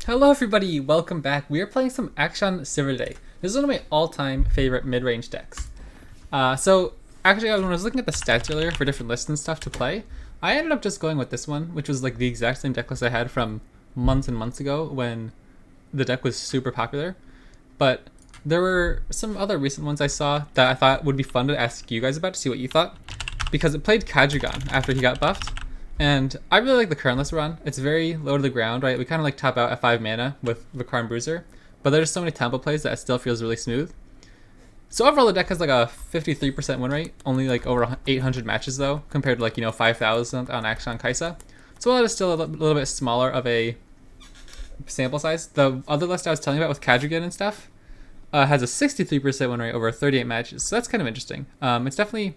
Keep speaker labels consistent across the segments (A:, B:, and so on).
A: Hello everybody, welcome back. We are playing some Akshan Sivir today. This is one of my all-time favorite mid-range decks. Actually, when I was looking at the stats earlier for different lists and stuff to play, I ended up just going with this one, which was like the exact same deck list I had from months and months ago when the deck was super popular. But there were some other recent ones I saw that I thought would be fun to ask you guys about to see what you thought. Because it played Kajagan after he got buffed. And I really like the current list we're on. It's very low to the ground, right? We kind of like top out at 5 mana with Vicar and Bruiser, but there's so many tempo plays that it still feels really smooth. So overall, the deck has like a 53% win rate, only like over 800 matches though, compared to like 5,000 on Akshan Kaisa. So while it is still a little bit smaller of a sample size, the other list I was telling you about with Kajagan and stuff has a 63% win rate over 38 matches. So that's kind of interesting. It's definitely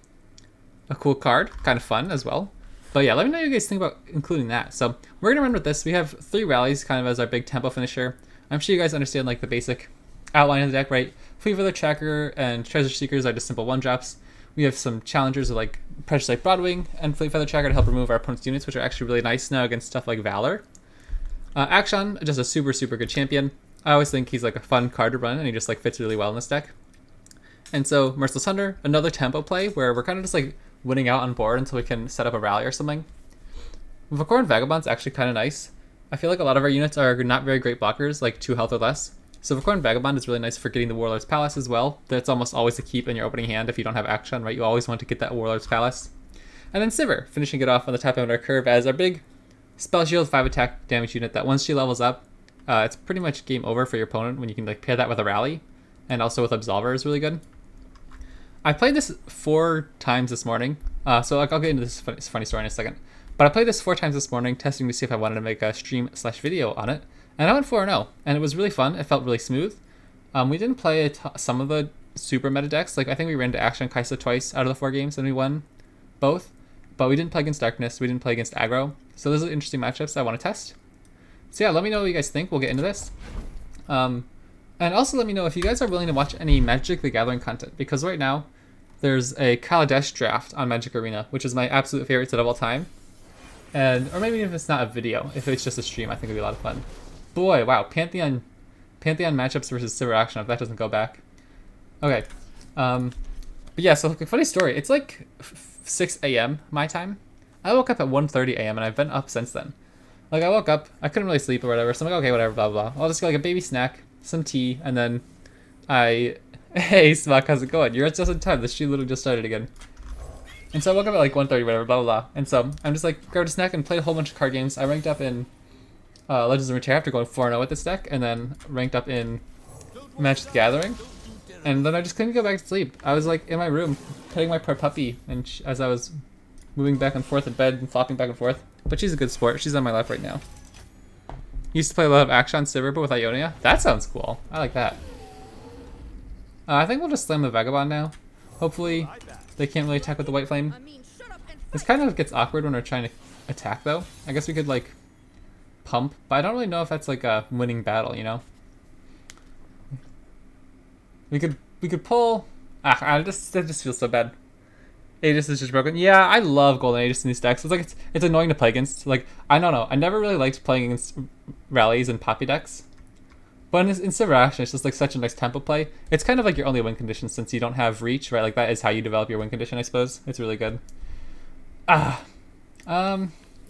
A: a cool card, kind of fun as well. But yeah, let me know what you guys think about including that. So we're gonna run with this. We have 3 rallies kind of as our big tempo finisher. I'm sure you guys understand like the basic outline of the deck, right? Fleet Feather Tracker and Treasure Seekers are just simple 1-drops. We have some challengers like Precious Light Broadwing and Fleet Feather Tracker to help remove our opponent's units, which are actually really nice now against stuff like Valor. Akshan, just a super good champion. I always think he's like a fun card to run and he just like fits really well in this deck. And so Merciless Hunter, another tempo play where we're kind of just like winning out on board until we can set up a rally or something. Vacorn Vagabond's actually kind of nice. I feel like a lot of our units are not very great blockers, like 2 health or less. So Vacorn Vagabond is really nice for getting the Warlord's Palace as well. That's almost always a keep in your opening hand if you don't have Akshan, right? You always want to get that Warlord's Palace. And then Sivir, finishing it off on the top end of our curve as our big Spell Shield 5 attack damage unit that once she levels up, it's pretty much game over for your opponent when you can like pair that with a rally. And also with Absolver is really good. I played this 4 times this morning, so like I'll get into this funny story in a second. But I played this 4 times this morning, testing to see if I wanted to make a stream/video on it, and I went 4-0, and it was really fun. It felt really smooth. We didn't play some of the super meta decks. Like I think we ran to Akshan Kaisa twice out of the 4 games, and we won both. But we didn't play against Darkness. We didn't play against Aggro. So those are interesting matchups I want to test. So yeah, let me know what you guys think. We'll get into this. And also let me know if you guys are willing to watch any Magic the Gathering content, because right now there's a Kaladesh draft on Magic Arena, which is my absolute favorite set of all time. Or maybe if it's not a video, if it's just a stream, I think it'd be a lot of fun. Boy, wow, Pantheon matchups versus Sivir Akshan, if that doesn't go back. Okay, but yeah, so like, a funny story, it's like 6 a.m. my time. I woke up at 1:30 a.m. and I've been up since then. Like I woke up, I couldn't really sleep or whatever, so I'm like, okay, whatever, blah, blah, blah. I'll just get like a baby snack, some tea, and then hey, Smock, how's it going? You're just in time. The stream literally just started again. And so I woke up at like 1:30, whatever, blah, blah, blah. And so I'm just like, grabbed a snack and played a whole bunch of card games. I ranked up in Legends of Runeterra after going 4-0 with this deck, and then ranked up in Magic the Gathering. And then I just couldn't go back to sleep. I was like in my room, petting my poor puppy, and as I was moving back and forth in bed and flopping back and forth. But she's a good sport. She's on my lap right now. Used to play a lot of Akshan Sivir, but with Ionia. That sounds cool. I like that. I think we'll just slam the Vagabond now. Hopefully, they can't really attack with the White Flame. This kind of gets awkward when we're trying to attack, though. I guess we could, like, pump, but I don't really know if that's, like, a winning battle, you know? We could pull... that just feels so bad. Aegis is just broken. Yeah, I love Golden Aegis in these decks. It's like it's annoying to play against. Like, I don't know. I never really liked playing against rallies and poppy decks. But in Sivir Akshan, it's just like such a nice tempo play. It's kind of like your only win condition since you don't have reach, right? Like that is how you develop your win condition, I suppose. It's really good. I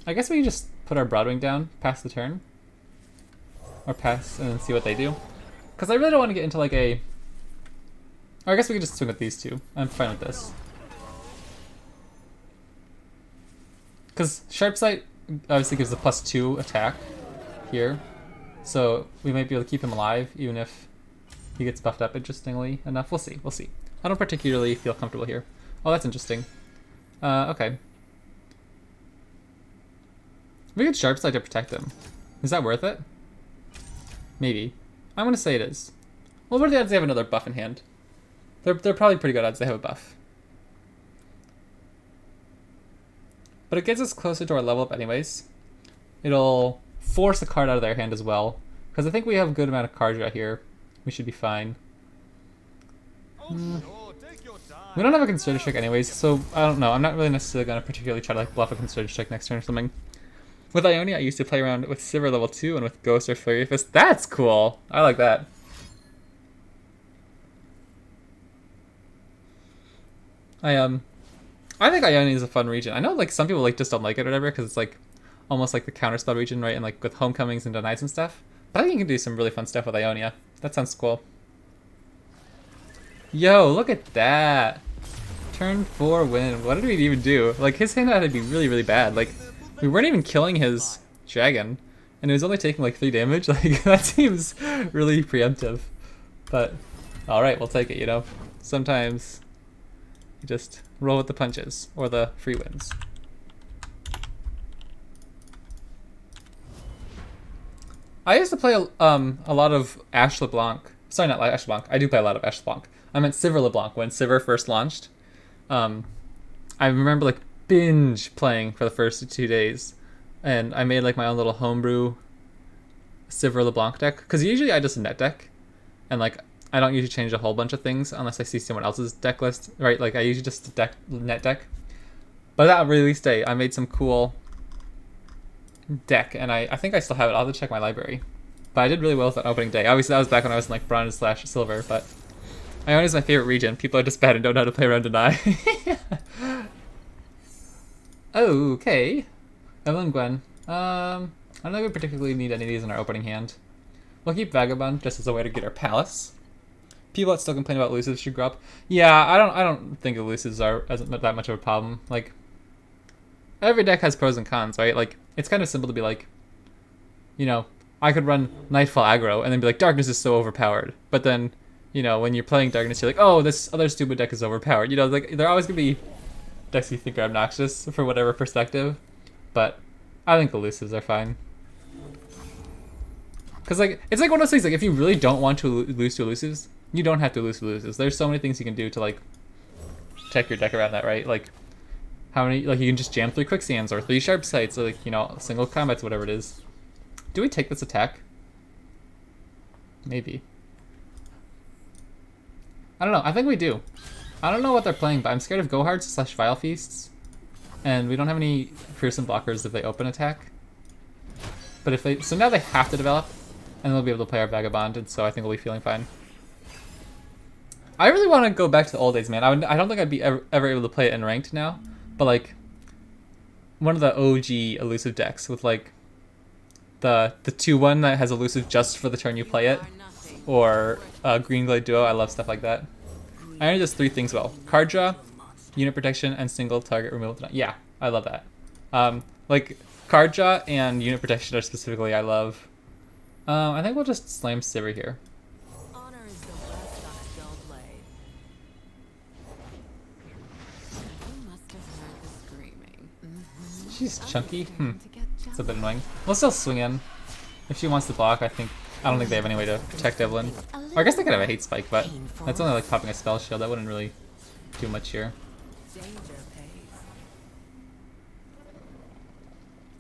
A: guess we can just put our Broadwing down, pass the turn. Or pass and then see what they do. Because I really don't want to get into like a... Or I guess we could just swing with these two. I'm fine with this. Because Sharp Sight obviously gives a +2 attack here. So we might be able to keep him alive even if he gets buffed up interestingly enough. We'll see. We'll see. I don't particularly feel comfortable here. Oh, that's interesting. Okay. We could Sharp Sight to protect him. Is that worth it? Maybe. I'm going to say it is. Well, what are the odds they have another buff in hand? They're probably pretty good odds they have a buff. But it gets us closer to our level up anyways. It'll force a card out of their hand as well. Because I think we have a good amount of cards right here. We should be fine. We don't have a Concerted Strike anyways, so I don't know. I'm not really necessarily going to particularly try to like bluff a Concerted Strike next turn or something. With Ionia, I used to play around with Sivir level 2 and with Ghost or Flurry Fist. That's cool. I like that. I think Ionia is a fun region. I know like some people like just don't like it or whatever because it's like almost like the counterspell region, right? And like with homecomings and denies and stuff. But I think you can do some really fun stuff with Ionia. That sounds cool. Yo, look at that. Turn 4 win. What did we even do? Like his hand had to be really, really bad. Like we weren't even killing his dragon. And it was only taking like 3 damage. Like that seems really preemptive. But alright, we'll take it, you know. Sometimes you just roll with the punches or the free wins. I used to play a lot of Ashe LeBlanc. Sorry, not Ashe LeBlanc. I do play a lot of Ashe LeBlanc. I meant Sivir LeBlanc when Sivir first launched. I remember like binge playing for the first 2 days, and I made like my own little homebrew Sivir LeBlanc deck. Because usually I just net deck, and like I don't usually change a whole bunch of things unless I see someone else's deck list, right? Like I usually just net deck. But that release day, I made some cool deck, and I think I still have it. I'll have to check my library. But I did really well with that opening day. Obviously, that was back when I was in like bronze/silver, but Ionia is my favorite region. People are just bad and don't know how to play around deny. Okay. Evelyn Gwen. I don't think we particularly need any of these in our opening hand. We'll keep Vagabond just as a way to get our Palace. People that still complain about elusives should grow up. Yeah, I don't think elusives are that much of a problem. Like, every deck has pros and cons, right? Like, it's kind of simple to be like, you know, I could run Nightfall aggro and then be like, Darkness is so overpowered. But then, you know, when you're playing Darkness, you're like, oh, this other stupid deck is overpowered. You know, like, they're always going to be decks you think are obnoxious for whatever perspective. But I think elusives are fine. Because, like, it's like one of those things, like, if you really don't want to lose to elusives, you don't have to lose to elusives. There's so many things you can do to, like, check your deck around that, right? Like, how many, like, you can just jam 3 quicksands or 3 sharp sights, or, like, you know, single combats, whatever it is. Do we take this attack? Maybe. I don't know. I think we do. I don't know what they're playing, but I'm scared of Gohards/Vile Feasts. And we don't have any Fearsome blockers if they open attack. But if they... So now they have to develop, and they'll be able to play our Vagabond, and so I think we'll be feeling fine. I really want to go back to the old days, man. I don't think I'd be ever able to play it in ranked now. But, like, one of the OG elusive decks with, like, the 2-1 that has elusive just for the turn you play it. Or Green Glade Duo. I love stuff like that. I only does 3 things well. Card draw, unit protection, and single target removal. Yeah, I love that. Like, card draw and unit protection are specifically I love. I think we'll just slam Sivir here.
B: Honor is the best well played. You must have heard the screaming.
A: She's chunky. It's a bit annoying. We'll still swing in. If she wants to block, I don't think they have any way to protect Evelyn. Or I guess they could have a hate spike, but that's only like popping a spell shield. That wouldn't really do much here.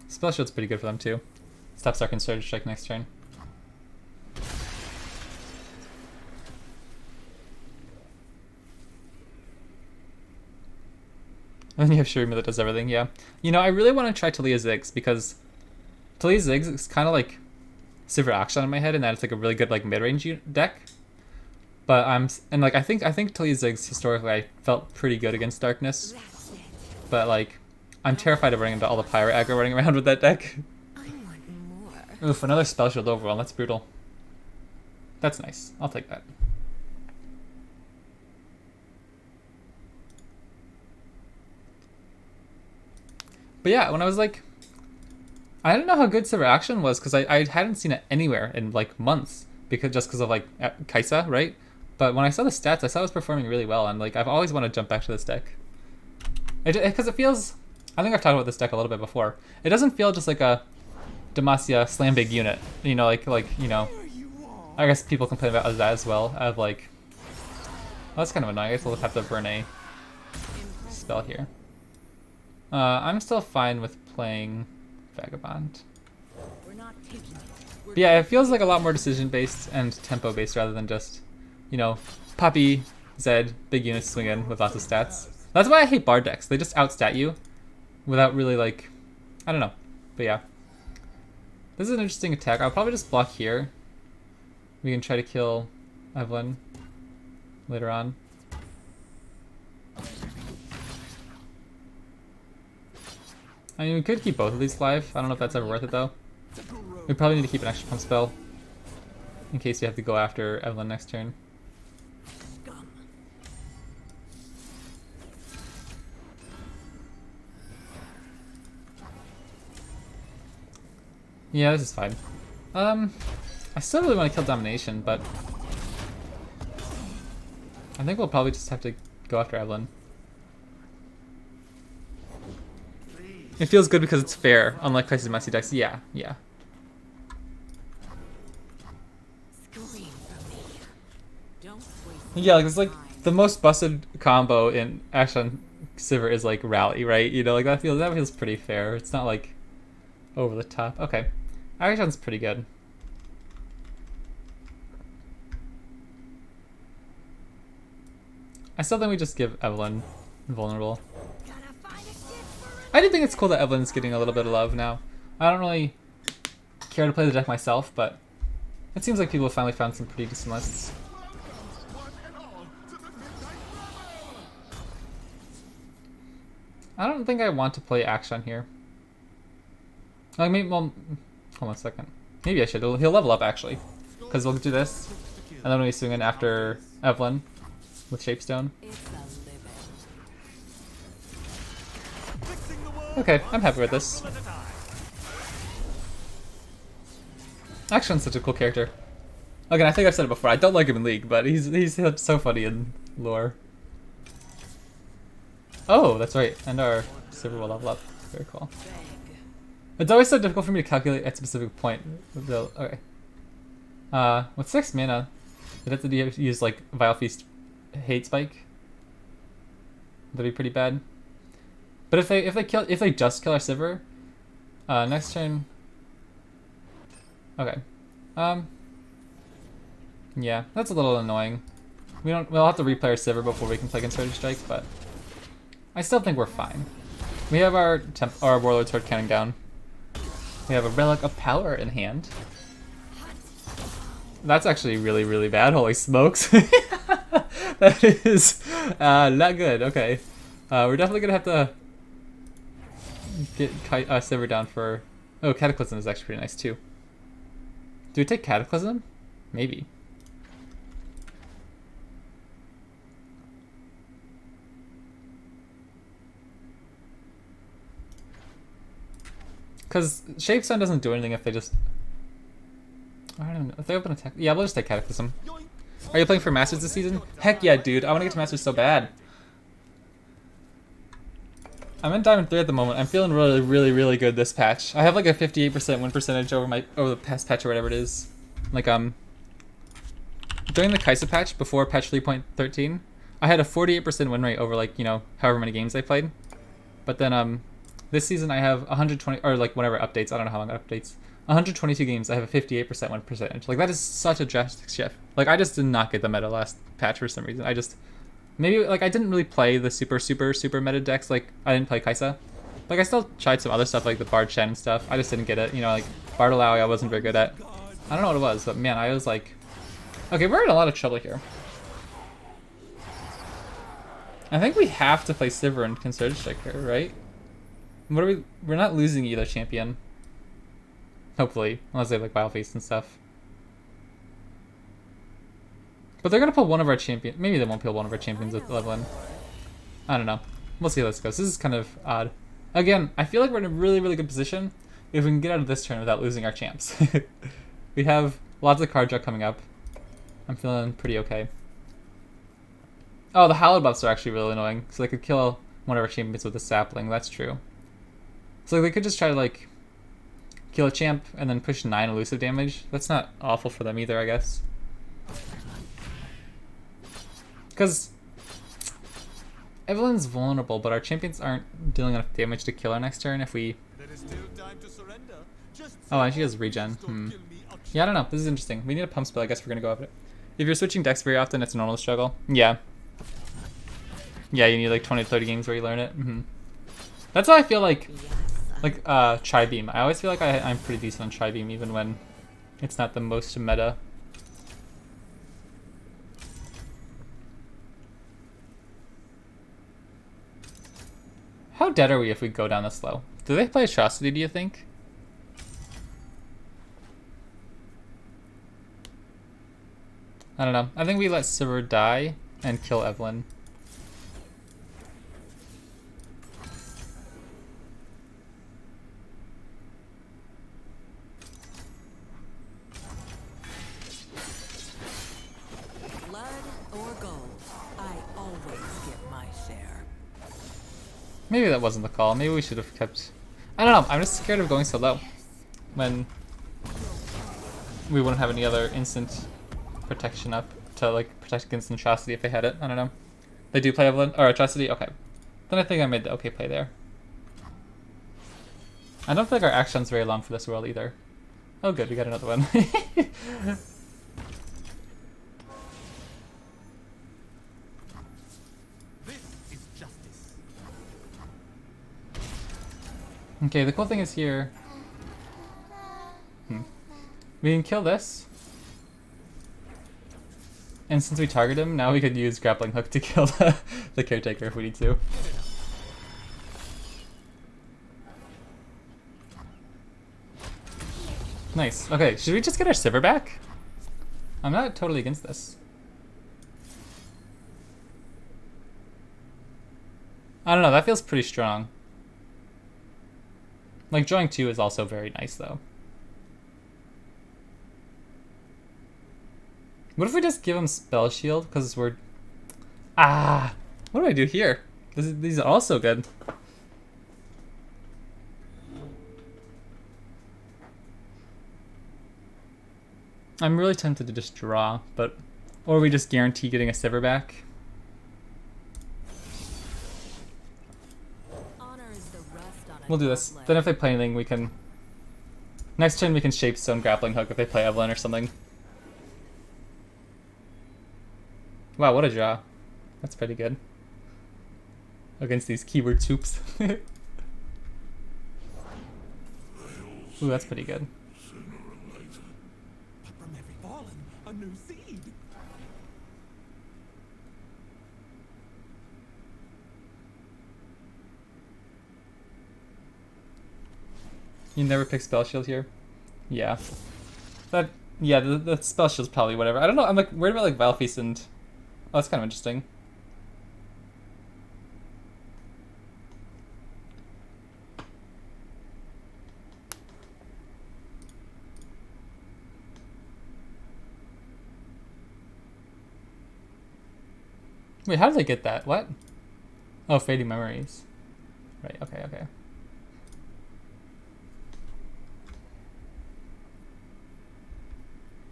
A: Spell shield's pretty good for them too. Stops our concerted strike next turn. And then you have Shurima that does everything, yeah. You know, I really want to try Talia Ziggs because Talia Ziggs is kind of like Sivir Akshan in my head, and that it's like a really good like mid-range deck. But I think Talia Ziggs historically I felt pretty good against Darkness. But like I'm terrified of running into all the pirate aggro running around with that deck. Oof, another spell shield overall. That's brutal. That's nice. I'll take that. But yeah, when I was like, I didn't know how good Sivir Akshan was because I hadn't seen it anywhere in like months because of like Kaisa, right? But when I saw the stats, I saw it was performing really well, and like I've always wanted to jump back to this deck. Because it feels, I think I've talked about this deck a little bit before. It doesn't feel just like a Demacia slam big unit, you know, like you know. I guess people complain about that as well. Of like, well, that's kind of annoying. I guess we'll have to burn a spell here. I'm still fine with playing Vagabond. But yeah, it feels like a lot more decision-based and tempo-based rather than just, you know, Poppy, Zed, big units swing in with lots of stats. That's why I hate Bard decks. They just outstat you without really, like, I don't know. But yeah. This is an interesting attack. I'll probably just block here. We can try to kill Evelyn later on. I mean, we could keep both of these alive. I don't know if that's ever worth it though. We probably need to keep an extra pump spell in case we have to go after Evelyn next turn. Yeah, this is fine. I still really want to kill Domination, but I think we'll probably just have to go after Evelyn. It feels good because it's fair, unlike Crisis Messy decks. Yeah, yeah. Yeah, like it's like the most busted combo in Akshan Sivir is like Rally, right? You know, like that feels pretty fair. It's not like over the top. Okay, Akshan's pretty good. I still think we just give Evelyn vulnerable. I do think it's cool that Evelyn's getting a little bit of love now. I don't really care to play the deck myself, but it seems like people have finally found some pretty decent lists. I don't think I want to play Akshan here. Like maybe, well, hold on a second. Maybe I should. He'll level up actually, because we'll do this, and then we swing in after Evelyn with Shapestone. Okay, I'm happy with this. Akshan's such a cool character. Again, I think I've said it before. I don't like him in League, but he's so funny in lore. Oh, that's right. And our Sivir will level up. Very cool. It's always so difficult for me to calculate at a specific point. Okay. With 6 mana, you'd have to use like Vile Feast, Hate Spike. That'd be pretty bad. But if they just kill our Sivir, next turn. Okay. Yeah, that's a little annoying. We'll have to replay our Sivir before we can play Concerted Strike, but I still think we're fine. We have our Warlord's Horde counting down. We have a Relic of Power in hand. That's actually really, really bad. Holy smokes. That is not good. Okay. We're definitely going to have to get Sivir down for... Oh, Cataclysm is actually pretty nice too. Do we take Cataclysm? Maybe. Because Shapestone doesn't do anything if they just... I don't know. If they open attack... Yeah, we'll just take Cataclysm. Are you playing for Masters this season? Heck yeah, dude. I want to get to Masters so bad. I'm in Diamond 3 at the moment. I'm feeling really, really, really good this patch. I have like a 58% win percentage over the past patch or whatever it is. Like, during the Kaisa patch, before patch 3.13, I had a 48% win rate over like, you know, however many games I played. But then, this season I have 120, or like whatever updates, I don't know how long it updates. 122 games, I have a 58% win percentage. Like that is such a drastic shift. Like I just did not get the meta last patch for some reason. Maybe like I didn't really play the super meta decks. Like I didn't play Kaisa. Like I still tried some other stuff like the Bard Shen stuff. I just didn't get it. You know, like Bartolao I wasn't very good at. I don't know what it was, but man, I was like, okay, we're in a lot of trouble here. I think we have to play Sivir and Concerted Strike here, right? What are we? We're not losing either champion. Hopefully, unless they have like Vile Feast and stuff. But they're gonna pull one of our champions. Maybe they won't pull one of our champions with Evelyn. I don't know. We'll see how this goes. This is kind of odd. Again, I feel like we're in a really, really good position if we can get out of this turn without losing our champs. We have lots of card draw coming up. I'm feeling pretty okay. Oh, the Hallowed buffs are actually really annoying. So they could kill one of our champions with a sapling. That's true. So they could just try to like kill a champ and then push 9 elusive damage. That's not awful for them either, I guess. Because Evelyn's vulnerable, but our champions aren't dealing enough damage to kill her next turn if we... Oh, and she has regen. Yeah, I don't know. This is interesting. We need a pump spell. I guess we're going to go over it. If you're switching decks very often, it's a normal struggle. Yeah. Yeah, you need like 20 to 30 games where you learn it. That's how I feel like Like, Tri-Beam. I always feel like I'm pretty decent on Tri-Beam even when it's not the most meta. How dead are we if we go down this low? Do they play Atrocity, do you think? I don't know. I think we let Sivir die and kill Evelyn.
B: Blood or gold, I always get my share.
A: Maybe that wasn't the call. Maybe we should have kept... I don't know. I'm just scared of going so low. When we wouldn't have any other instant protection up to like protect against Atrocity if they had it. I don't know. They do play Evelyn or Atrocity? Okay. Then I think I made the okay play there. I don't think our action's very long for this world either. Oh good, we got another one. Okay, the cool thing is here... We can kill this. And since we target him, now we could use Grappling Hook to kill the Caretaker if we need to. Nice. Okay, should we just get our Sivir back? I'm not totally against this. I don't know, that feels pretty strong. Like, drawing 2 is also very nice, though. What if we just give him Spell Shield? Because we're... Ah! What do I do here? These are also good. I'm really tempted to just draw, but... Or we just guarantee getting a Sivir back. We'll do this. Then if they play anything, we can... Next turn we can Shape Stone Grappling Hook if they play Evelyn or something. Wow, what a draw. That's pretty good. Against these keyword soups. Ooh, that's pretty good.
C: From every fallen, a new seed.
A: You never pick Spell Shield here? Yeah. Yeah, the Spell Shield's probably whatever. I don't know, I'm like worried about like Vile Feast and... Oh, that's kind of interesting. Wait, how did I get that? What? Oh, Fading Memories. Right, okay, okay.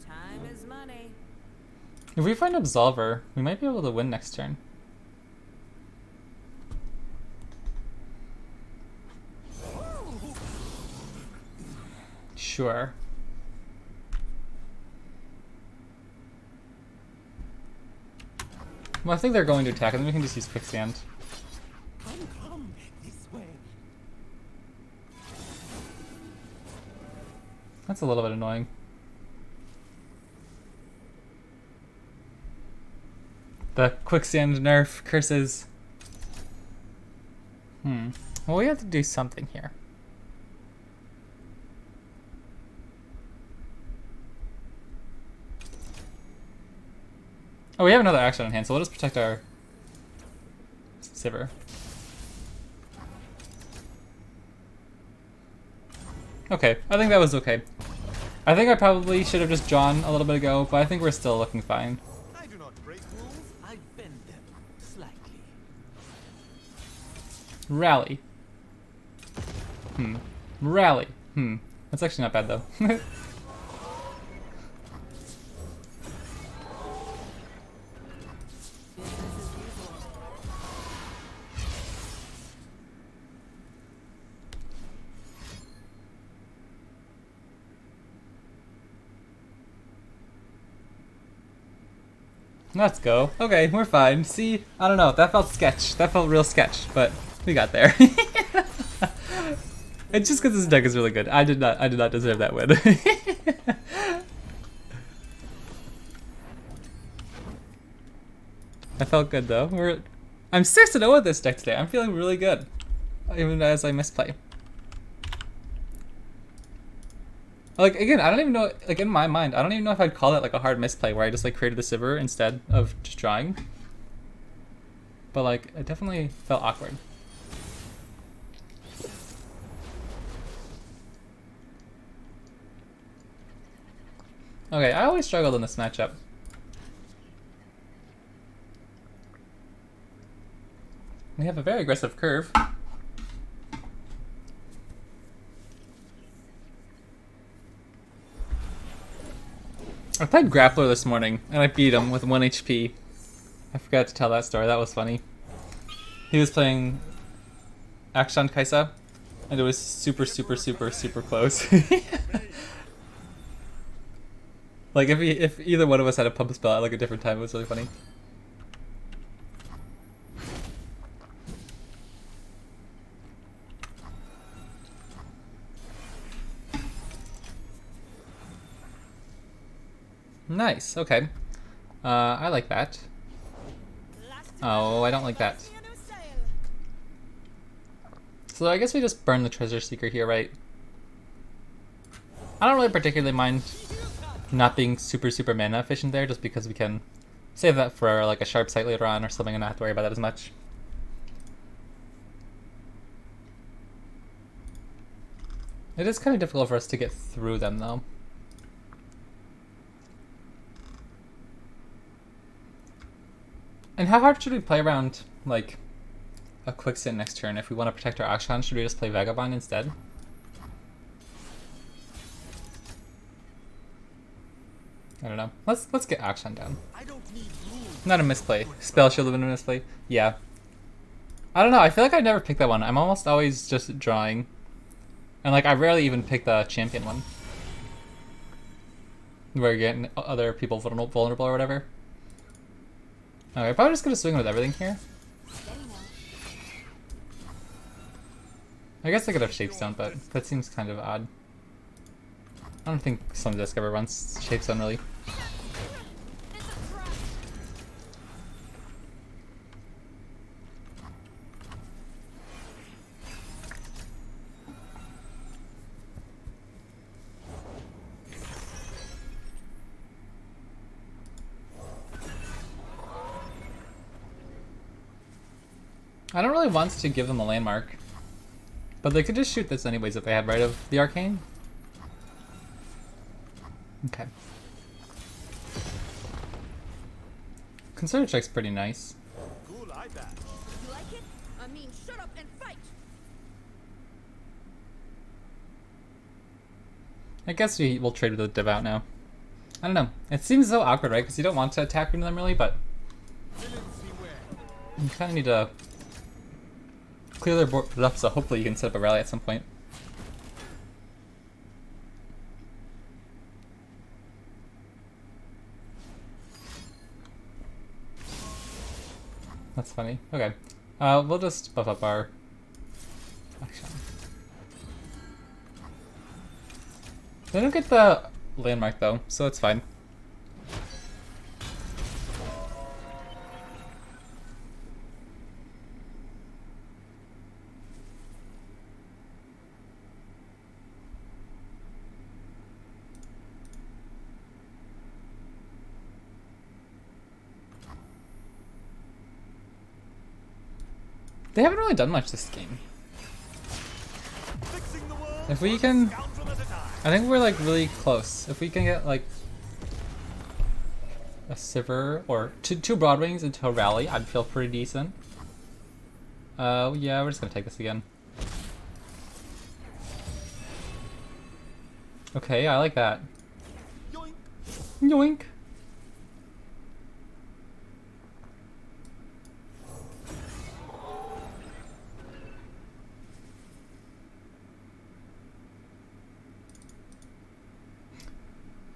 B: Time is money.
A: If we find Absolver, we might be able to win next turn. Sure. Well, I think they're going to attack, and then we can just use Quicksand.
C: Come, this way.
A: That's a little bit annoying. The Quicksand nerf curses. Well, we have to do something here. Oh, we have another action on hand, so we'll just protect our Sivir. Okay, I think that was okay. I think I probably should have just drawn a little bit ago, but I think we're still looking fine.
C: I do not break rules, I bend them slightly.
A: Rally. Rally. That's actually not bad, though. Let's go. Okay, we're fine. See, I don't know. That felt sketch. That felt real sketch, but we got there. It's just because this deck is really good. I did not deserve that win. I felt good though. I'm 6-0 with this deck today. I'm feeling really good, even as I misplay. Like again, I don't even know. Like in my mind, I don't even know if I'd call it like a hard misplay where I just like created the Sivir instead of just drawing. But like, it definitely felt awkward. Okay, I always struggled in this matchup. We have a very aggressive curve. I played Grappler this morning, and I beat him with 1 HP. I forgot to tell that story, that was funny. He was playing Akshan Kaisa, and it was super close. Like, if either one of us had a pump spell at like a different time, it was really funny. Nice, okay. I like that. Oh, I don't like that. So I guess we just burn the Treasure Seeker here, right? I don't really particularly mind not being super mana efficient there, just because we can save that for like a sharp sight later on or something and not have to worry about that as much. It is kind of difficult for us to get through them though. And how hard should we play around, like, a quick sit next turn? If we want to protect our Akshan, should we just play Vagabond instead? I don't know. Let's get Akshan down. Not a misplay. Spell should have been a misplay. Yeah. I don't know, I feel like I never picked that one. I'm almost always just drawing. And like, I rarely even pick the champion one. Where you're getting other people vulnerable or whatever. Okay, probably just gonna swing with everything here. I guess I could have Shapestone, but that seems kind of odd. I don't think some disc ever runs Shapestone really. I don't really want to give them a landmark, but they could just shoot this anyways if they had Right of the Arcane. Okay. Concerted Strike's pretty nice.
C: Cool, I bet.
B: You like it? I mean, shut up and fight!
A: I guess we'll trade with the Devout now. I don't know. It seems so awkward, right? Because you don't want to attack into them really, but you kind of need to clear their board up, so hopefully you can set up a rally at some point. That's funny. Okay. We'll just buff up our action. They don't get the landmark though, so it's fine. They haven't really done much this game. If we can, I think we're like really close. If we can get like a Sivir or two Broadwings into a rally, I'd feel pretty decent. Yeah, we're just gonna take this again. Okay, I like that.
C: Yoink.
A: Yoink.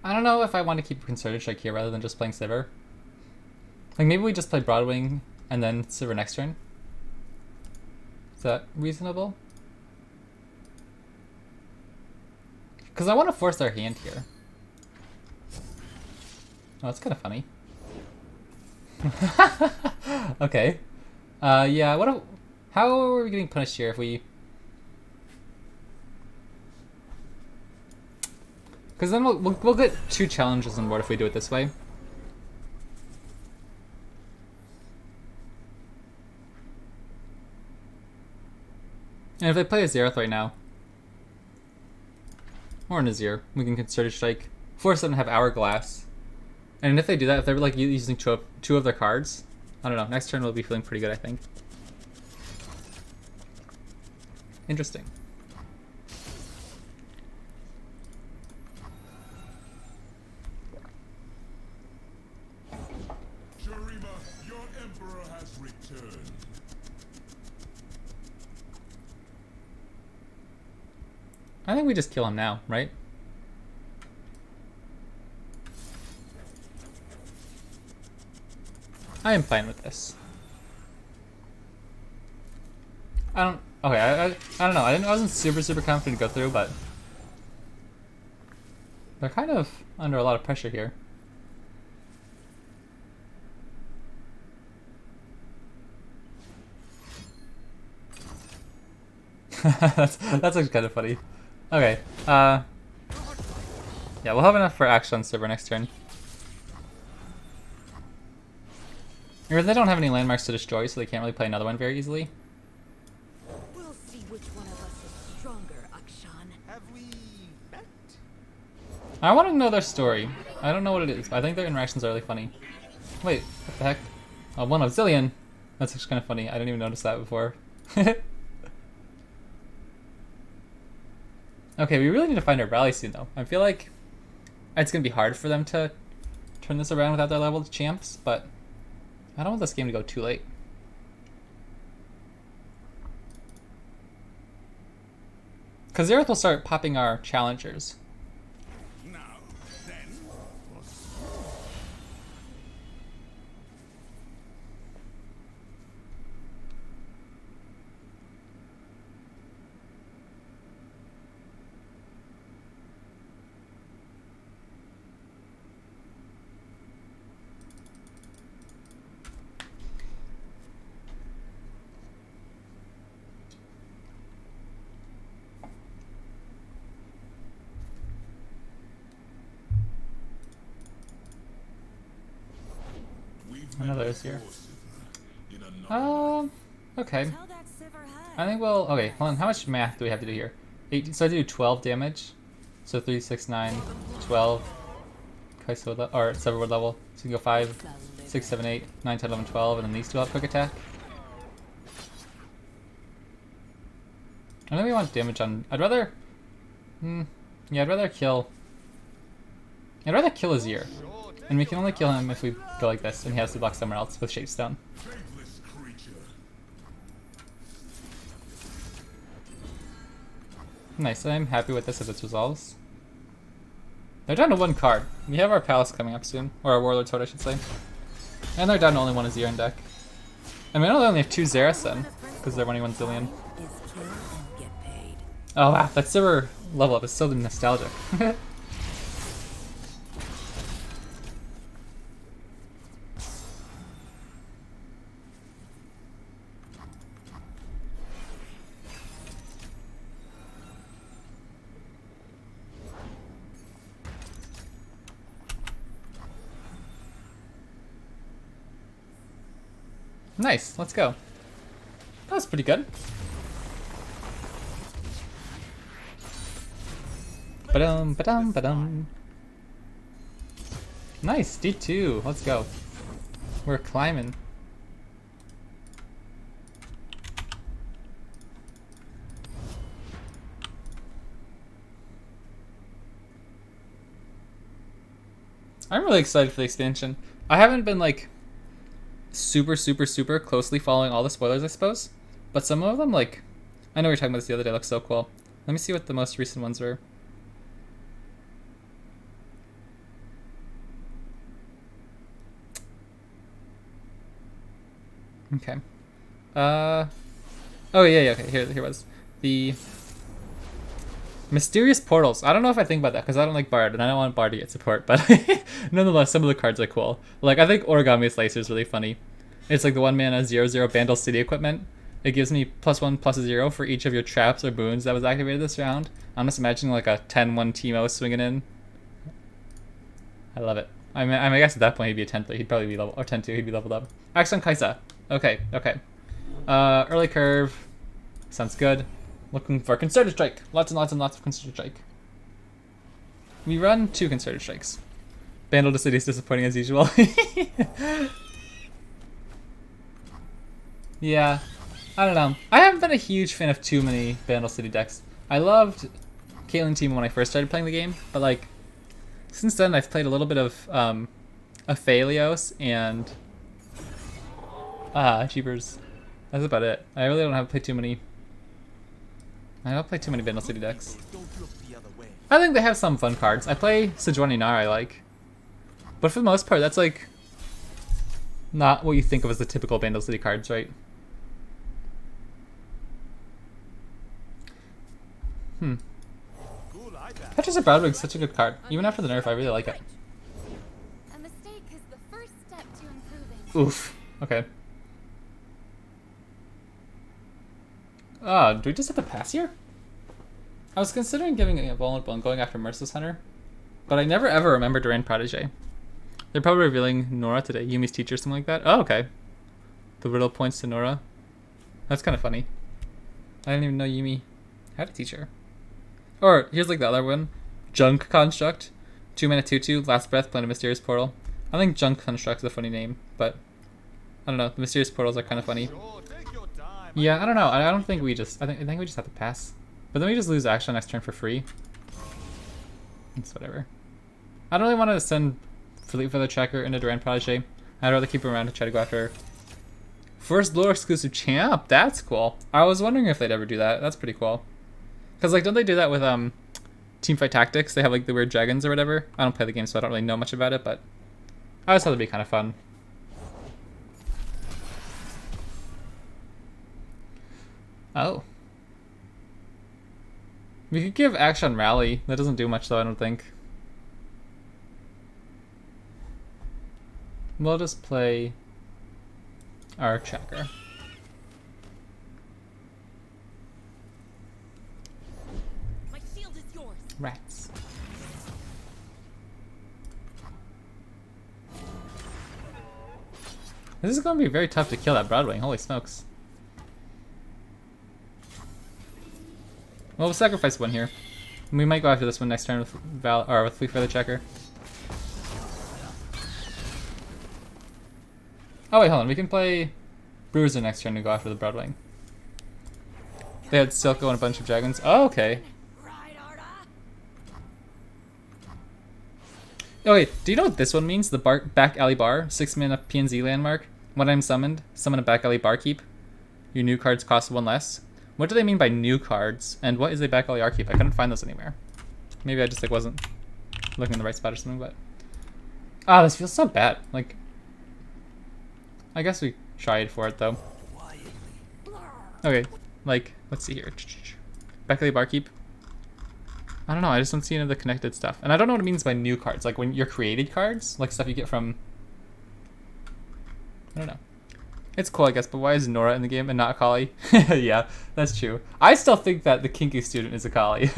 A: I don't know if I want to keep Concerted Strike here rather than just playing Sivir. Like maybe we just play Broadwing and then Sivir next turn. Is that reasonable? Because I want to force their hand here. Oh, that's kind of funny. Okay. Yeah, how are we getting punished here if we... Because then we'll get 2 challenges on board if we do it this way. And if they play a Xerath right now, or an Azir, we can Concerted Strike, force them to have Hourglass. And if they do that, if they're like using two of their cards, I don't know, next turn we'll be feeling pretty good, I think. Interesting.
D: Shurima, your emperor has returned.
A: I think we just kill him now, right? I am fine with this. I don't know. I wasn't super confident to go through, but they're kind of under a lot of pressure here. that's actually kind of funny. Okay. Yeah, we'll have enough for Akshan Sivir next turn. Or they don't have any landmarks to destroy, so they can't really play another one very easily.
B: We'll see which one of us is stronger, Akshan.
C: Have we met?
A: I want to know their story. I don't know what it is, but I think their interactions are really funny. Wait, what the heck? Oh, 1 of Zillion. That's actually kind of funny. I didn't even notice that before. Okay, we really need to find our rally soon, though. I feel like it's going to be hard for them to turn this around without their leveled champs, but I don't want this game to go too late. Because Xerath will start popping our challengers.
D: Now, then,
A: I know there's here.
D: in another
A: Okay.
B: Tell that Sivir
A: I think we'll... Okay, hold on. How much math do we have to do here? 8, so I do 12 damage. So 3, 6, 9, 12. Okay, so or Sivir would level. So you can go 5, 6, 7, 8, 9, 10, 11, 12, and then these 2 have quick attack. I think we want damage on... I'd rather... yeah, I'd rather kill Azir. And we can only kill him if we go like this, and he has to block somewhere else with Shapestone.
D: faithless creature.
A: Nice, I'm happy with this if this resolves. They're down to 1 card. We have our Palace coming up soon. Or our Warlord's Sword, I should say. And they're down to only 1 Azir in deck. And we only have 2 Xeraths then, because they're running 1 Zillion.
B: is kill and get paid.
A: Oh wow, that Sivir level up is so nostalgic. Nice, let's go. That was pretty good. Ba-dum, ba-dum, ba-dum. Nice, D2, let's go. We're climbing. I'm really excited for the expansion. I haven't been like super closely following all the spoilers, I suppose. But some of them, like, I know we were talking about this the other day, look so cool. Let me see what the most recent ones were. Okay. Oh yeah, okay, here it was. The Mysterious portals. I don't know if I think about that because I don't like Bard and I don't want Bard to get support, but nonetheless, some of the cards are cool. Like, I think Origami Slicer is really funny. It's like the 1-mana 0/0 Bandle City equipment. It gives me +1/+0 for each of your traps or boons that was activated this round. I'm just imagining like a 10-1 Teemo swinging in. I love it. I mean, I guess at that point he'd be a 10-3. He'd probably be level, or 10-2. He'd be leveled up. Akshan Kaisa. Okay. Early curve. Sounds good. Looking for Concerted Strike. Lots and lots and lots of Concerted Strike. We run 2 Concerted Strikes. Bandle to City is disappointing as usual. Yeah. I don't know. I haven't been a huge fan of too many Bandle City decks. I loved Caitlyn Team when I first started playing the game, but like since then I've played a little bit of Aphelios and Jeepers. That's about it. I really don't have to play too many. I don't play too many Bandle City decks.
C: Don't look the other way.
A: I think they have some fun cards. I play Sejuani Nara I like. But for the most part that's like not what you think of as the typical Bandle City cards, right?
C: Cool eye back.
A: Patches of Broadwig's such a good card. Even after the nerf, I really like it.
E: A mistake is the first step to improving.
A: Oof. Okay. Do we just have to pass here? I was considering giving it vulnerable and going after Merciless Hunter, but I never ever remember Duran Protege. They're probably revealing Nora today, Yumi's teacher, something like that. Oh, okay. The riddle points to Nora. That's kind of funny. I didn't even know Yumi had a teacher. Or, here's like the other one. Junk Construct. 2-mana 2/2, last breath, plant a Mysterious Portal. I think Junk Construct is a funny name, but I don't know. The Mysterious Portals are kind of funny.
C: Sure, take your time.
A: Yeah, I don't know. I don't think we just... I think we just have to pass. But then we just lose action next turn for free. It's whatever. I don't really want to send Fleet Feather Tracker into Duran Protege. I'd rather keep him around to try to go after First Lure exclusive champ. That's cool. I was wondering if they'd ever do that. That's pretty cool. Because, like, don't they do that with Teamfight Tactics? They have, like, the weird dragons or whatever. I don't play the game, so I don't really know much about it, but I always thought it'd be kind of fun. Oh. We could give Akshan Rally. That doesn't do much, though, I don't think. We'll just play our tracker.
B: My shield is yours.
A: Rats. This is going to be very tough to kill that Broadwing. Holy smokes. Well, we'll sacrifice one here. We might go after this one next turn with with Fleet Feather Checker. Oh wait, hold on. We can play Bruiser next turn to go after the Broadwing. They had Silco and a bunch of dragons. Oh, okay.
B: Right, Arda.
A: Oh wait, do you know what this one means? The back alley bar, 6-mana PNZ landmark. When I'm summoned, summon a back alley barkeep. Your new cards cost 1 less. What do they mean by new cards? And what is a back alley barkeep? I couldn't find those anywhere. Maybe I just like wasn't looking in the right spot or something, but this feels so bad. Like, I guess we tried for it though. Okay, like, let's see here. Back alley barkeep. I don't know, I just don't see any of the connected stuff. And I don't know what it means by new cards. Like when you're created cards, like stuff you get from, I don't know. It's cool, I guess, but why is Nora in the game and not Akali? Yeah, that's true. I still think that the kinky student is Akali.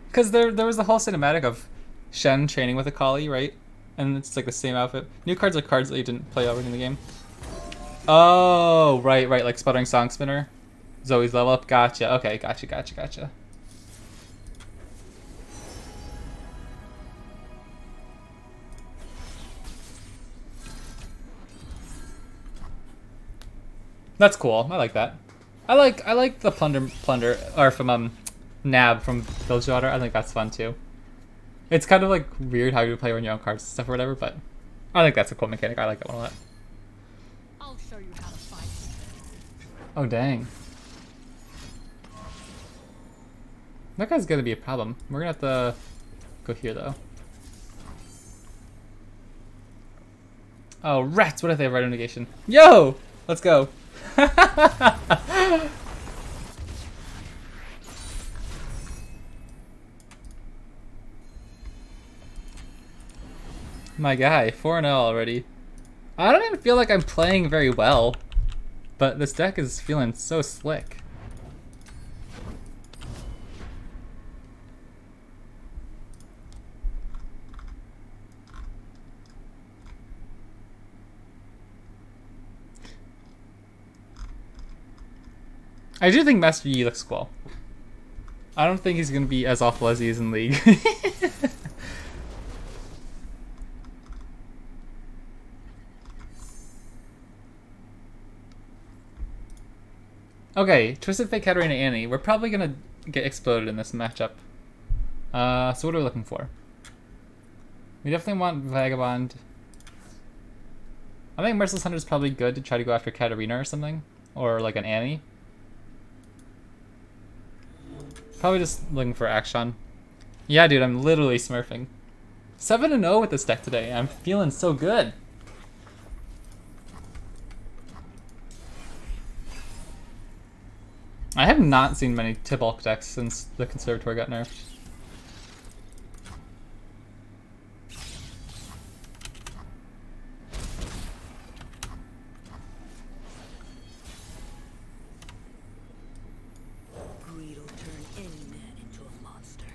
A: Because there was the whole cinematic of Shen training with Akali, right? And it's like the same outfit. New cards are cards that you didn't play already in the game. Oh, right, like Sputtering Song Spinner. Zoe's level up. Gotcha. Okay, gotcha. That's cool. I like that. I like the plunder or from Nab from Village Daughter. I think that's fun too. It's kind of like weird how you play on your own cards and stuff or whatever, but I think that's a cool mechanic. I like that one a lot.
B: I'll show you how to fight.
A: Oh dang. That guy's gonna be a problem. We're gonna have to go here though. Oh, rats! What if they have Rhino negation? Yo! Let's go. My guy, 4-0 already. I don't even feel like I'm playing very well, but this deck is feeling so slick. I do think Master Yi looks cool. I don't think he's going to be as awful as he is in League. Okay, Twisted Fate, Katarina, Annie. We're probably going to get exploded in this matchup. So what are we looking for? We definitely want Vagabond. I think Merciless Hunter is probably good to try to go after Katarina or something. Or like an Annie. Probably just looking for Akshan. Yeah, dude, I'm literally smurfing. 7-0 with this deck today. I'm feeling so good. I have not seen many Tibulk decks since the Conservatory got nerfed.
B: Greed will turn any man into a monster.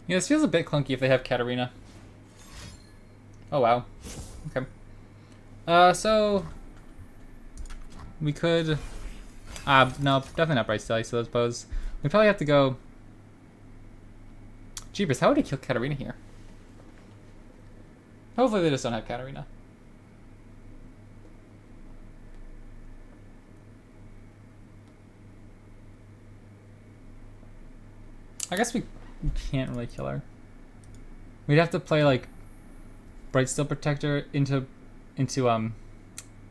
A: Yeah, this feels a bit clunky if they have Katarina. Oh wow. Okay. So we could no, definitely not Bright Stallion, so I suppose. We probably have to go. Jeepers, how would he kill Katarina here? Hopefully they just don't have Katarina. I guess we can't really kill her. We'd have to play like Bright Steel Protector into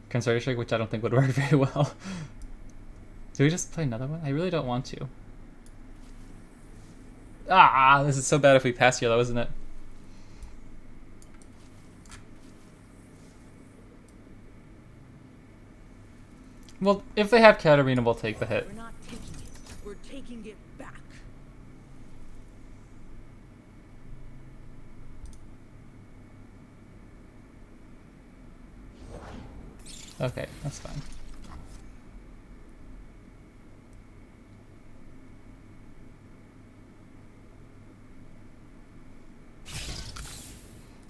A: Concerted Strike, which I don't think would work very well. Do we just play another one? I really don't want to. Ah, this is so bad if we pass here though, isn't it? Well, if they have Katarina, we'll take the hit.
B: We're not taking it. We're taking it back.
A: Okay, that's fine.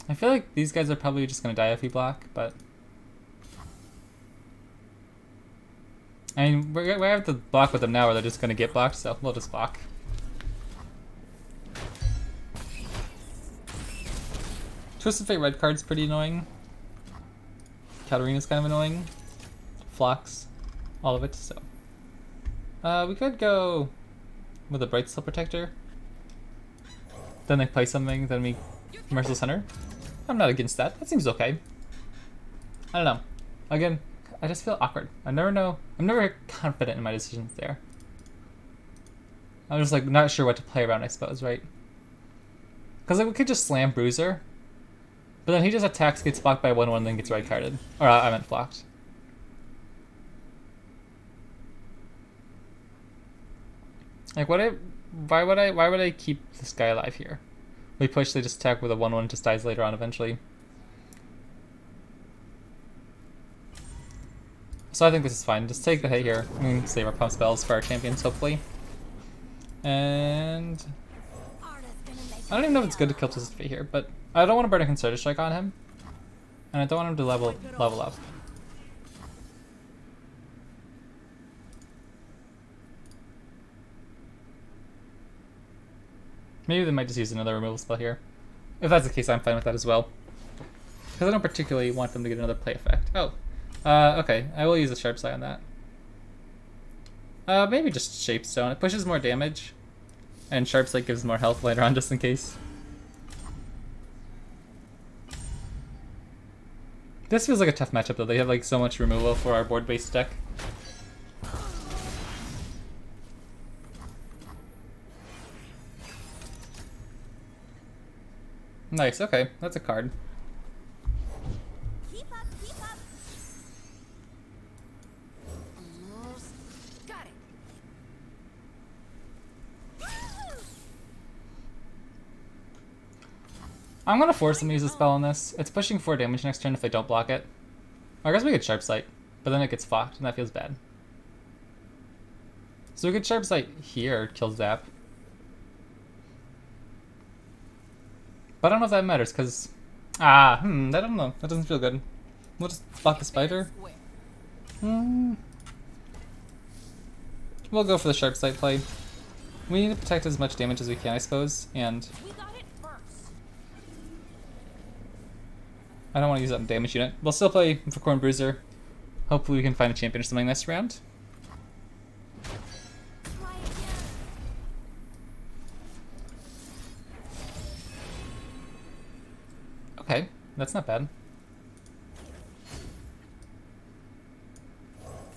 A: I feel like these guys are probably just gonna die if we block, but I mean, we have to block with them now or they're just gonna get blocked, so we'll just block. Twisted Fate red card's pretty annoying. Katarina's kind of annoying. Phlox, all of it, so. We could go with a Bright Steel Protector. Then they play something, then we Merciless Hunter. I'm not against that. That seems okay. I don't know. Again, I just feel awkward. I never know. I'm never confident in my decisions there. I'm just like not sure what to play around, I suppose, right? Because like, we could just slam Bruiser. But then he just attacks, gets blocked by 1/1, then gets red carded. Or I meant blocked. Like why would I keep this guy alive here? We push, they just attack with a 1/1, just dies later on eventually. So I think this is fine. Just take the hit here. We can save our pump spells for our champions, hopefully. And I don't even know if it's good to kill Twisted Fate here, but I don't want to burn a Concerted Strike on him. And I don't want him to level up. Maybe they might just use another removal spell here. If that's the case, I'm fine with that as well. Because I don't particularly want them to get another play effect. Oh. Okay. I will use a Sharp Sight on that. Maybe just Shapestone. It pushes more damage. And Sharp Sight gives more health later on, just in case. This feels like a tough matchup, though. They have like so much removal for our board-based deck. Nice, okay. That's a card.
E: Keep up, keep up. Almost got it. Woohoo!
A: I'm gonna force them to use a spell on this. It's pushing 4 damage next turn if they don't block it. I guess we could Sharp Sight, but then it gets fucked, and that feels bad. So we could Sharp Sight here, kill Zap. But I don't know if that matters, because... I don't know. That doesn't feel good. We'll just block the spider. We'll go for the Sharp Sight play. We need to protect as much damage as we can, I suppose, and...
E: We got it first.
A: I don't want to use that in damage unit. We'll still play for Corn Bruiser. Hopefully we can find a champion or something this round.
E: Try again.
A: Okay, that's not bad.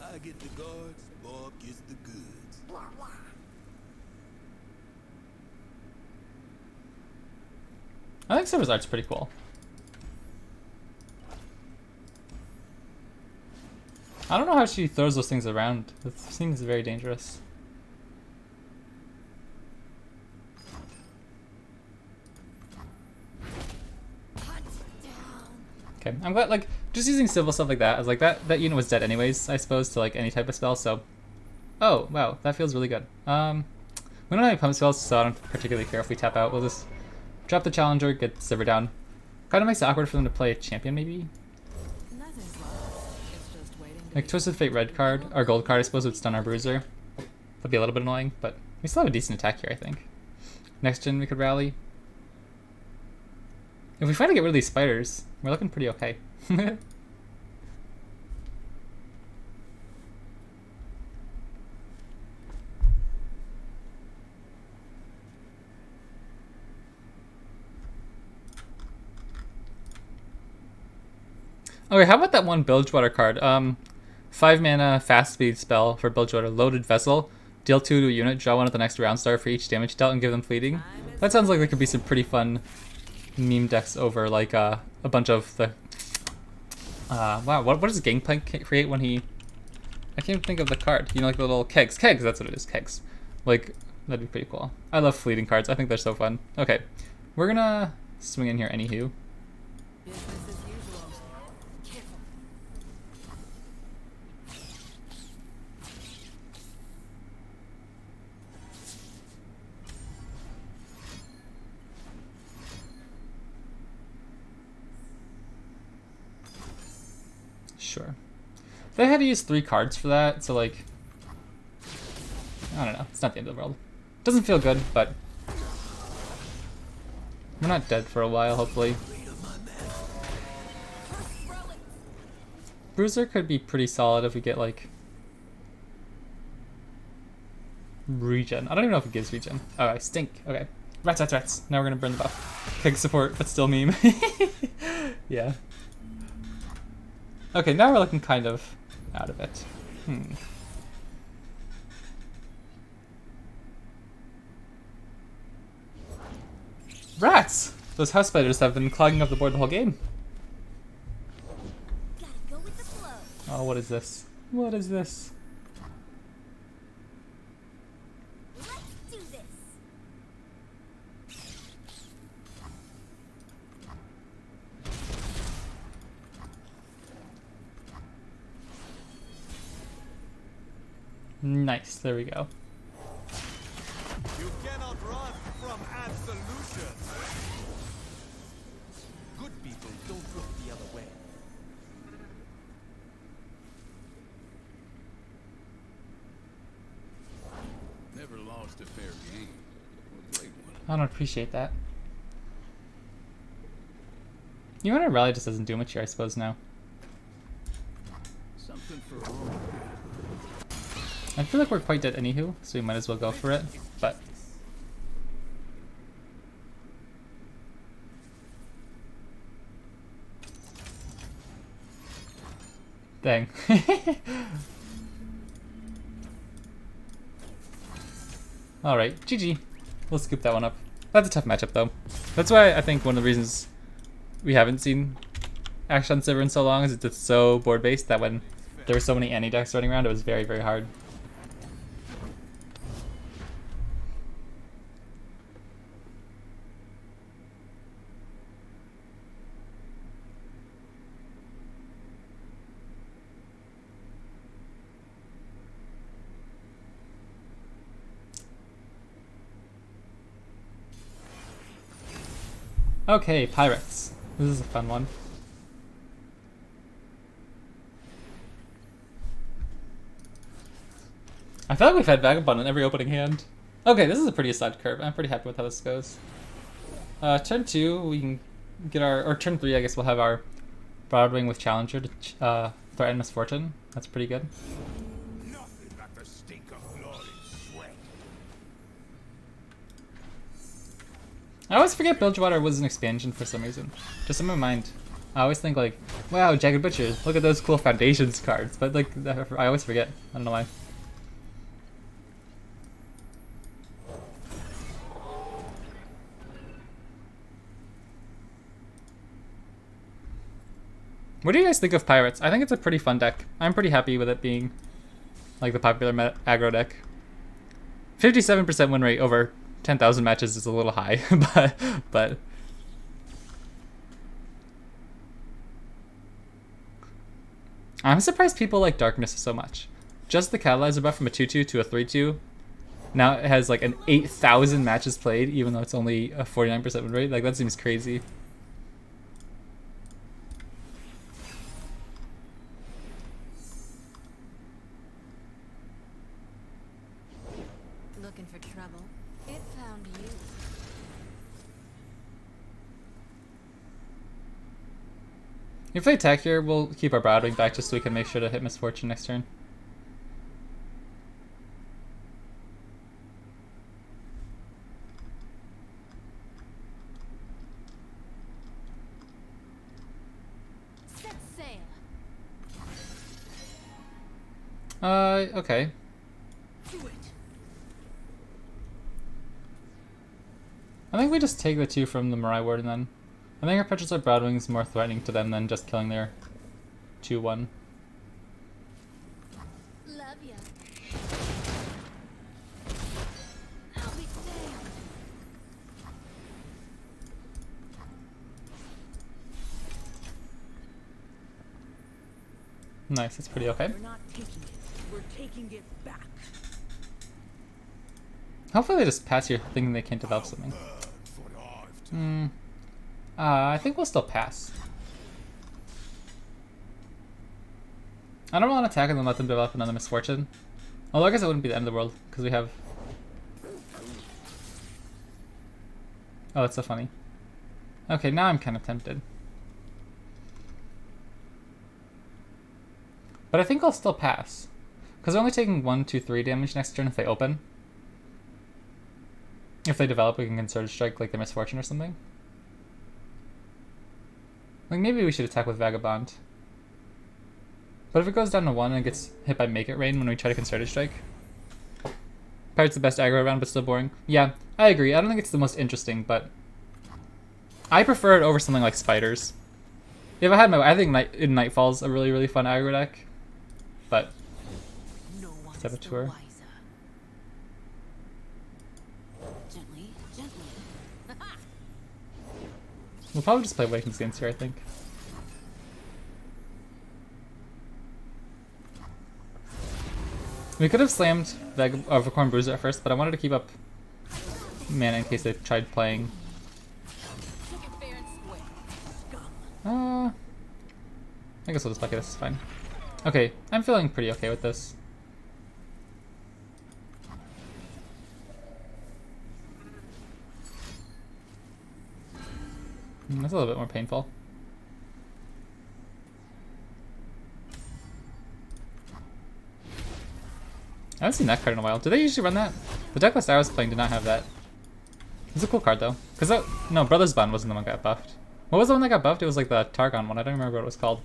C: I get the guards, Bob gets the goods.
E: Blah, blah.
A: I think Sivir's art's pretty cool. I don't know how she throws those things around. It seems very dangerous.
E: Hunt down.
A: Okay, I'm glad, like, just using civil stuff like that, I was like, that unit was dead anyways, I suppose, to, like, any type of spell, so... Oh, wow, that feels really good. We don't have any pump spells, so I don't particularly care if we tap out. We'll just drop the Challenger, get Sivir down. Kind of makes it awkward for them to play a champion, maybe?
B: Nothing's lost. It's just waiting to
A: Like,
B: be
A: Twisted Fate red card, or gold card, I suppose, would stun our Bruiser. That'd be a little bit annoying, but we still have a decent attack here, I think. Next gen, we could rally. If we try to get rid of these spiders, we're looking pretty okay. Okay, how about that one Bilgewater card? 5 mana fast speed spell for Bilgewater, Loaded Vessel. Deal 2 to a unit, draw 1 at the next round star for each damage dealt and give them fleeting. That sounds like there could be some pretty fun meme decks over like a bunch of the... wow, what does Gangplank create when he... I can't even think of the card. You know, like the little kegs. Kegs, that's what it is, kegs. Like, that'd be pretty cool. I love fleeting cards. I think they're so fun. Okay, we're gonna swing in here anywho.
B: business as usual. Careful.
A: Sure. They had to use 3 cards for that, so like... I don't know. It's not the end of the world. Doesn't feel good, but... We're not dead for a while, hopefully. Bruiser could be pretty solid if we get, like... Regen. I don't even know if it gives regen. Oh, I stink. Okay. Rats, rats, rats. Now we're gonna burn the buff. Keg support, but still meme. Yeah. Okay, now we're looking kind of out of it. Rats! Those house spiders have been clogging up the board the whole game.
E: Gotta go with the flow.
A: Oh, what is this? What is this?
E: Let's do this.
A: Nice, there we go.
C: You cannot run from absolution. Good people don't look the other way.
D: Never lost a fair game. Or played one.
A: I don't appreciate that. You know what, rally just doesn't do much here, I suppose, now.
D: Something for all.
A: I feel like we're quite dead anywho, so we might as well go for it, but... Dang. Alright, GG. We'll scoop that one up. That's a tough matchup though. That's why I think one of the reasons we haven't seen Akshan Sivir in so long is it's just so board based that when there were so many any decks running around, it was very, very hard. Okay, Pirates. This is a fun one. I feel like we've had Vagabond in every opening hand. Okay, this is a pretty aside curve. I'm pretty happy with how this goes. Turn 2, we can get our... Or turn 3, I guess we'll have our Broadwing with Challenger to threaten Misfortune. That's pretty good.
D: Nothing like the stink of blood and sweat.
A: I always forget Bilgewater was an expansion for some reason. Just in my mind. I always think like, wow, Jagged Butcher, look at those cool Foundations cards. But like, I always forget. I don't know why. What do you guys think of Pirates? I think it's a pretty fun deck. I'm pretty happy with it being like the popular aggro deck. 57% win rate over 10,000 matches is a little high, but I'm surprised people like Darkness so much. Just the Catalyzer buff from a 2/2 to a 3/2. Now it has like an 8,000 matches played, even though it's only a 49% win rate. Like that seems crazy.
E: Looking for trouble? It found you.
A: If they attack here, we'll keep our Broadwing back just so we can make sure to hit Misfortune next turn.
E: Set sail.
A: Okay.
B: Do it.
A: I think we just take the 2 from the Mirai Ward and then... I think our Petricite Broadwing is more threatening to them than just killing their 2/1.
E: Love ya. I'll be damned.
A: Nice, that's pretty okay.
B: We're not taking it. We're taking it back.
A: Hopefully they just pass here thinking they can't develop something.
D: For the I've
A: I think we'll still pass. I don't want to attack and then let them develop another Misfortune. Although I guess it wouldn't be the end of the world, because we have... Oh, that's so funny. Okay, now I'm kind of tempted. But I think I'll still pass. Because they're only taking 1, 2, 3 damage next turn if they open. If they develop, we can Concerted Strike like the Misfortune or something. Like maybe we should attack with Vagabond. But if it goes down to 1 and gets hit by Make It Rain when we try to Concerted Strike. Pirate's the best aggro around, but still boring. Yeah, I agree. I don't think it's the most interesting, but I prefer it over something like Spiders. If I had my, I think Nightfall's a really, really fun aggro deck. But
B: No one's
A: Saboteur.
B: the wiser. Gently, gently.
A: we'll probably just play Awakened Skins here, I think. We could have slammed Vacorn Bruiser at first, but I wanted to keep up mana in case they tried playing.
E: Took it fair and square.
A: I guess we'll just bucket this, it's fine. Okay, I'm feeling pretty okay with this. That's a little bit more painful. I haven't seen that card in a while. Do they usually run that? The deck list I was playing did not have that. It's a cool card though. Cause that, no, Brothers Bond wasn't the one that got buffed. What was the one that got buffed? It was like the Targon one. I don't remember what it was called.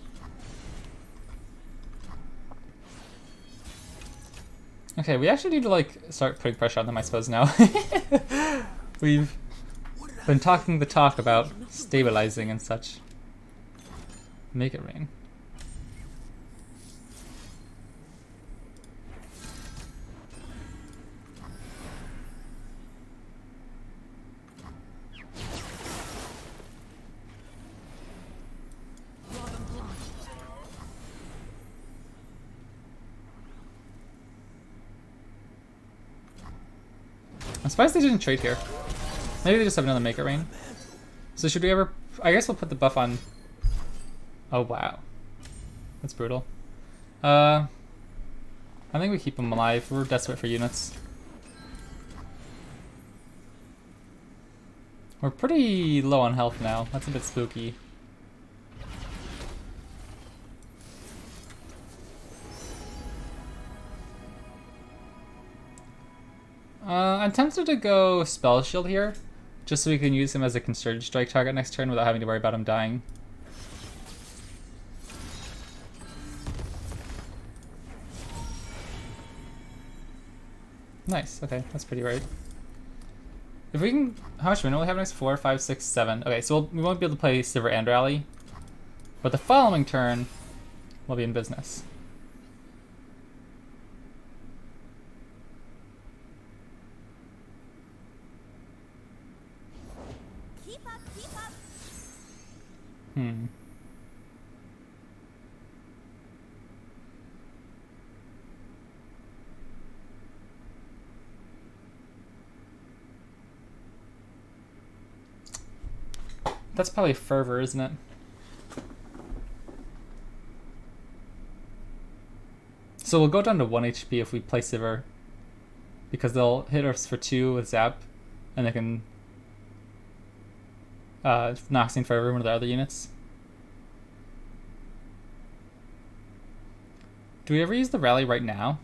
A: Okay, we actually need to like start putting pressure on them, I suppose now. We've Been talking the talk about stabilizing and such. Make it rain. I'm surprised they didn't trade here. Maybe they just have another Make It Rain. So should we ever... I guess we'll put the buff on... Oh, wow. That's brutal. I think we keep him alive. We're desperate for units. We're pretty low on health now. That's a bit spooky. I'm tempted to go Spell Shield here, just so we can use him as a Concerted Strike target next turn without having to worry about him dying. Nice, okay, that's pretty right. If we can... How much mana will we have next? 4, 5, 6, 7. Okay, so we won't be able to play Sivir and Rally, but the following turn, we'll be in business.
E: Keep up, keep up.
A: Hmm. That's probably Fervor, isn't it? So we'll go down to 1 HP if we play Sivir, because they'll hit us for 2 with Zap, and they can Noxing Fervor one of the other units. Do we ever use the Rally right now?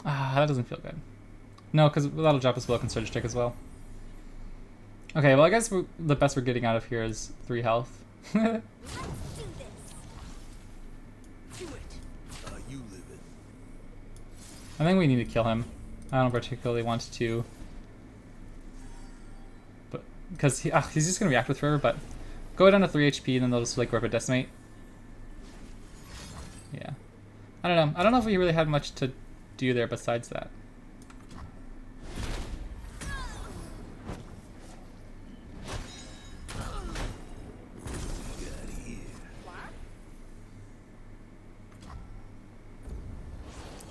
A: Ah, that doesn't feel good. No, because that'll drop us below Concerted Strike as well. Okay, well I guess the best we're getting out of here is 3 health.
E: Let's do this.
C: Do it. You live it.
A: I think we need to kill him. I don't particularly want to, but because he's just gonna react with Fervor. But go down to 3 HP, and then they'll just like Rapid Decimate. Yeah, I don't know. I don't know if we really had much to do there besides that.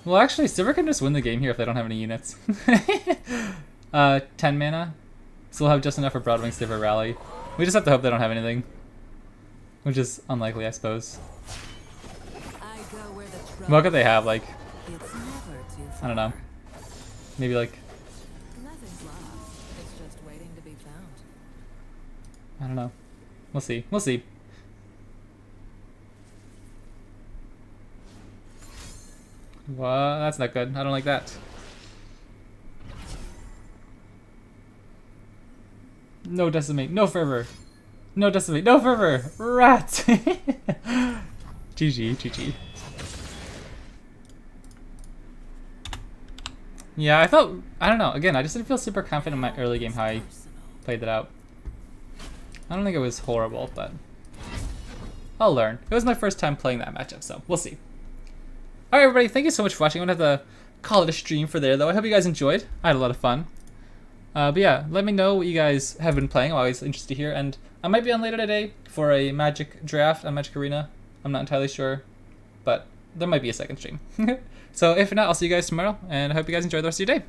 A: Well, actually, Sivir can just win the game here if they don't have any units. 10 mana. So we'll have just enough for Broadwing, Sivir, Rally. We just have to hope they don't have anything. Which is unlikely, I suppose.
B: I go where the
A: What could they have? Like,
B: It's never too
A: I don't know. Maybe like,
B: Nothing's lost. It's just waiting to be found.
A: I don't know. We'll see. We'll see. What? That's not good. I don't like that. No Decimate. No Fervor. No Decimate. No Fervor. Rat. GG. GG. Yeah, I don't know. Again, I just didn't feel super confident in my early game how I played that out. I don't think it was horrible, but I'll learn. It was my first time playing that matchup, so we'll see. Alright everybody, thank you so much for watching. I'm going to have to call it a stream for there, though. I hope you guys enjoyed. I had a lot of fun. But yeah, let me know what you guys have been playing. I'm always interested to hear. And I might be on later today for a Magic draft on Magic Arena. I'm not entirely sure, but there might be a second stream. So if not, I'll see you guys tomorrow, and I hope you guys enjoy the rest of your day.